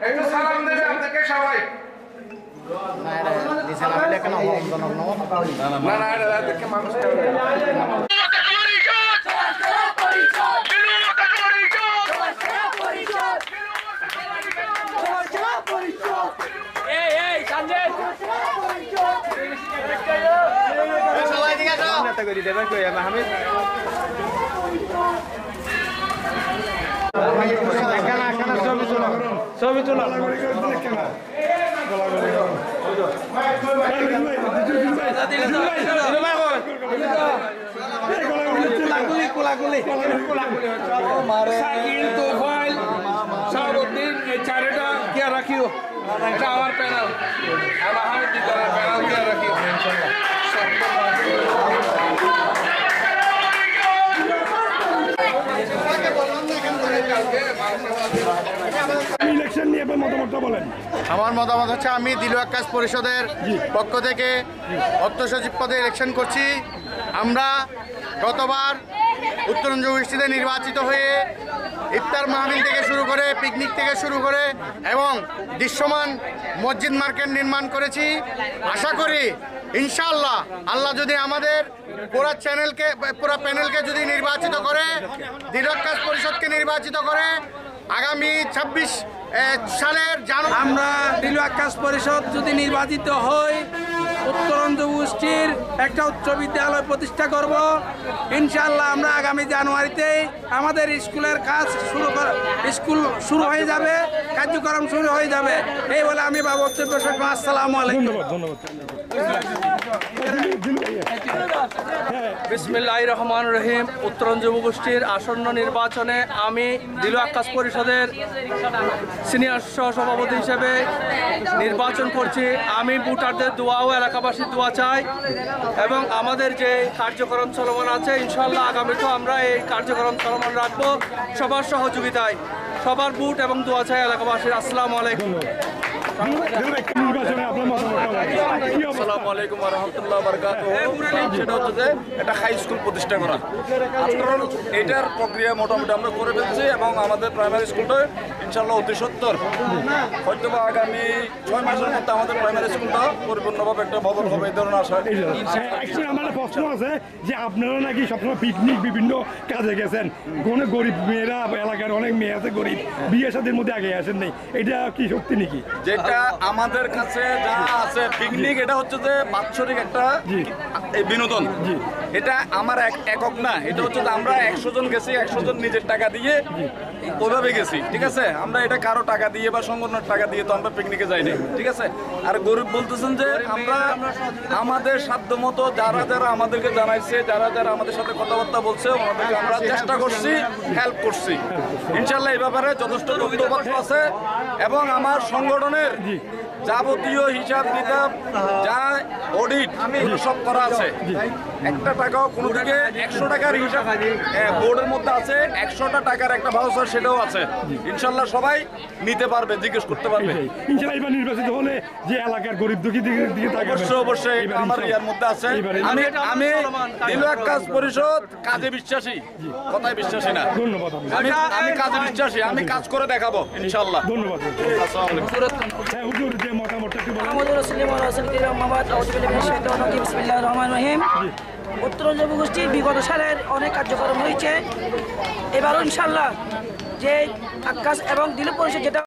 একটু সালাম দেবে আপনাকে সবাই। ছবি তোলা চারিটা কে রাখিও আমার প্যানেল প্যানেল কে রাখিও আমার মতামত হচ্ছে আমি দিলু আক্কাস পরিষদের পক্ষ থেকে অর্থ সচিব পদে ইলেকশন করছি। আমরা গতবার উত্তরঞ্চল গোষ্ঠীতে নির্বাচিত হয়ে ইফতার মাহফিল থেকে শুরু করে পিকনিক থেকে শুরু করে এবং দৃশ্যমান মসজিদ মার্কেট নির্মাণ করেছি। আশা করি ইনশাআল্লাহ আল্লাহ যদি আমাদের পুরা প্যানেলকে যদি নির্বাচিত করে, দিলু আক্কাস পরিষদকে নির্বাচিত করে, আগামী 26 সালের আমরা দিলু আক্কাস পরিষদ যদি নির্বাচিত হই উত্তরঞ্চল গোষ্ঠীর একটা উচ্চ বিদ্যালয় প্রতিষ্ঠা করব। ইনশাআল্লাহ আমরা আগামী জানুয়ারিতেই আমাদের স্কুলের কাজ স্কুল শুরু হয়ে যাবে, কার্যক্রম শুরু হয়ে যাবে। এই বলে আমি বক্তব্য শেষ করছি। আসসালামু আলাইকুম। বিসমিল্লাহির রহমানির রহিম। উত্তরঞ্চল গোষ্ঠীর আসন্ন নির্বাচনে আমি দিলু আক্কাস পরিষদের সিনিয়র সহসভাপতি হিসেবে নির্বাচন করছি। আমি ভোটারদের দোয়া ও এলাকাবাসীর দোয়া চাই এবং আমাদের যে কার্যক্রম চলমান আছে ইনশাআল্লাহ আগামীতেও আমরা এই কার্যক্রম চলমান রাখবো সবার সহযোগিতায়। সবার ভোট এবং দোয়া চাই এলাকাবাসীর। আসসালামু আলাইকুম। আসসালামু আলাইকুম ওয়া রাহমাতুল্লাহি ওয়া বারাকাতুহু। সেটা হচ্ছে যে একটা হাই স্কুল প্রতিষ্ঠা করা। আজকাল এটার প্রক্রিয়া মোটামুটি আমরা করে ফেলছি এবং আমাদের প্রাইমারি স্কুলটা ইনশাআল্লাহ অতি সত্তর হয়তো বা আগামী 6 মাসের মধ্যে আমাদের প্রাইমারি স্কুলটা পরিপূর্ণভাবে একটা ভবন হবে এই ধরনের আশা। আমার প্রশ্ন আছে যে আপনারা নাকি সবসময় পিকনিক বিভিন্ন কাজে গেছেন, কোনো গরিব মেয়েরা এলাকার অনেক মেয়ে আছে গরিব, বিয়ে শাদীর মধ্যে আগে আসেন নাই, এটা কি সত্যি নাকি? যেটা আমাদের কাছে যা আছে পিকনিক, এটা হচ্ছে যে বাৎসরিক একটা বিনোদন। এটা আমার একক না, এটা হচ্ছে যে আমরা 100 জন গেছি, 100 জন নিজের টাকা দিয়ে ওইভাবে গেছি। ঠিক আছে, আমরা এটা কারো টাকা দিয়ে বা সংগঠনের টাকা দিয়ে তো আমরা পিকনিকে যাইনি। ঠিক আছে, আর গরিব বলতেছেন যে আমরা আমাদের সাধ্য মতো যারা যারা আমাদেরকে জানাইছে, যারা যারা আমাদের সাথে কথাবার্তা বলছে ওনাদেরকে আমরা চেষ্টা করছি, হেল্প করছি। ইনশাল্লাহ এই ব্যাপারে যথেষ্ট তথ্যপত্র আছে এবং আমার সংগঠনের যাবতীয় হিসাব কিতাব যা অডিট সব করা আছে। একটা টাকাও কোনো থেকে 100 টাকার হিসাব বোর্ডের মধ্যে আছে, 100টা টাকার একটা ভাউচার সেটাও আছে। ইনশাল্লাহ সবাই নিতে পারবে, জিজ্ঞেস করতে পারবে। ইনশাআল্লাহ এবার নির্বাচিত হলে যে এলাকার গরিব দুঃখী দিকে অবশ্যই অবশ্যই আমার ইয়ার মধ্যে আছে। আমি দিলু আক্কাস পরিষদ কাজে বিশ্বাসী, কথায় বিশ্বাসী না। ধন্যবাদ। আমি কাজে বিশ্বাসী, আমি কাজ করে দেখাবো ইনশাআল্লাহ। ধন্যবাদ। আসসালামু আলাইকুম। উত্তরঞ্চল গোষ্ঠীর বিগত সালের অনেক কার্যক্রম হয়েছে। এবারও ইনশাল্লাহ যে আক্কাস এবং দিলু পরিষদ যেটা